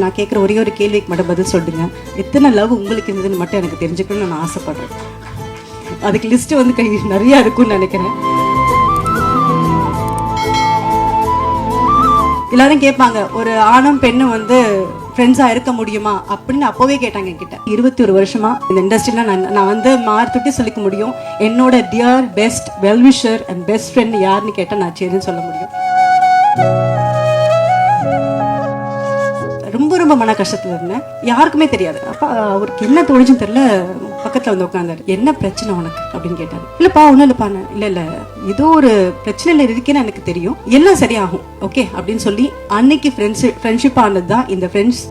நான் கேட்குற ஒரே ஒரு கேள்விக்கு மட்டும் பதில் சொல்லுங்க. எத்தனை லவ் உங்களுக்கு இருந்ததுன்னு மட்டும் எனக்கு தெரிஞ்சுக்கணும்னு நான் ஆசைப்படுறேன். அதுக்கு லிஸ்ட் வந்து நிறைய இருக்கும்னு நினைக்கிறேன். எல்லாரும் கேட்பாங்க, ஒரு ஆணும் பெண்ணும் வந்து ஃப்ரெண்ட்ஸா இருக்க முடியுமா அப்படின்னு அப்போவே கேட்டாங்க என்கிட்ட. 21 வருஷமா இந்த இண்டஸ்ட்ரியில நான் வந்து மார்த்துட்டி சொல்லிக்க முடியும். என்னோட dear best well-wisher and best friend யாருன்னு கேட்டால் நான் சரின்னு சொல்ல முடியும். ரொம்ப ரொம்ப மன கஷ்டத்துல இருந்தேன். யாருக்குமே தெரியாது. அப்பா அவருக்கு என்ன தோணுச்சுன்னு தெரியல, பக்கத்துல வந்து உட்காந்தாரு. என்ன பிரச்சனை உனக்கு அப்படின்னு கேட்டாரு. இல்லப்பா ஒன்றும் இல்லப்பா. இல்ல ஏதோ ஒரு பிரச்சனைல இருக்கேன்னு எனக்கு தெரியும், எல்லாம் சரியாகும் ஓகே அப்படின்னு சொல்லி அன்னைக்கு ஃப்ரெண்ட்ஷிப் ஆனது தான் இந்த ஃப்ரெண்ட்ஸ்.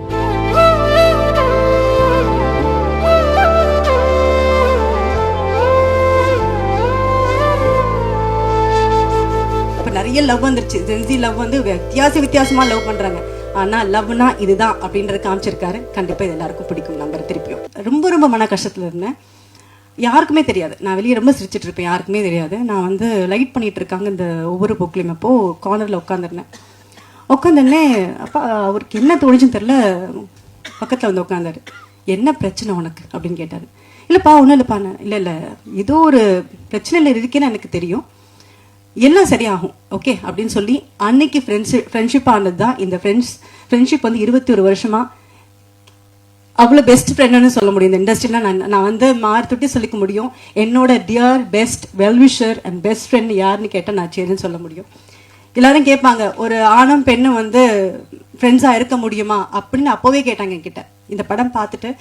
நிறைய லவ் வந்துருச்சு. ஜென்சி லவ் வந்து வித்தியாசமா லவ் பண்றாங்க. ஆனா லவ்னா இதுதான் அப்படின்றத காமிச்சிருக்காரு. கண்டிப்பா இது எல்லாருக்கும் பிடிக்கும் நம்பர். திருப்பியும் ரொம்ப ரொம்ப மன கஷ்டத்துல இருந்தேன். யாருக்குமே தெரியாது. நான் வெளியே ரொம்ப சிரிச்சிட்டு இருப்பேன், யாருக்குமே தெரியாது. நான் வந்து லைட் பண்ணிட்டு இருக்காங்க இந்த ஒவ்வொரு புக்லையும். அப்போ கார்னர்ல உட்காந்துருந்தே அப்பா அவருக்கு என்ன தோணுச்சுன்னு தெரியல, பக்கத்துல வந்து உட்காந்தாரு. என்ன பிரச்சனை உனக்கு அப்படின்னு கேட்டாரு. இல்லப்பா ஒன்றும் இல்லப்பா. இல்ல ஏதோ ஒரு பிரச்சனைல இருக்கேன்னு எனக்கு தெரியும், எல்லாம் சரியாகும் ஓகே அப்படின்னு சொல்லி அன்னைக்கு ஃப்ரெண்ட்ஷிப் ஆனது தான் இந்த ஃப்ரெண்ட்ஷிப் வந்து 21 வருஷமா அவ்வளோ பெஸ்ட் ஃப்ரெண்டுன்னு சொல்ல முடியும். இந்த இண்டஸ்ட்ரியில நான் வந்து மார்த்துட்டி சொல்லிக்க முடியும். என்னோட dear best well-wisher and best friend யாருன்னு கேட்டால் நான் சரின்னு சொல்ல முடியும். எல்லாரும் கேட்பாங்க, ஒரு ஆணும் பெண்ணும் வந்து ஃப்ரெண்ட்ஸா இருக்க முடியுமா அப்படின்னு அப்போவே கேட்டாங்க என்கிட்ட. இந்த படம் பார்த்துட்டு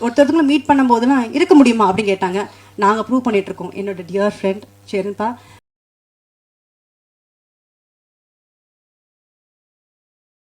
ஒருத்தருக்கும் மீட் பண்ணும் போதெல்லாம் இருக்க முடியுமா அப்படின்னு கேட்டாங்க. நாங்கள் ப்ரூவ் பண்ணிட்டு இருக்கோம். என்னோட டியர் ஃப்ரெண்ட் சரிப்பா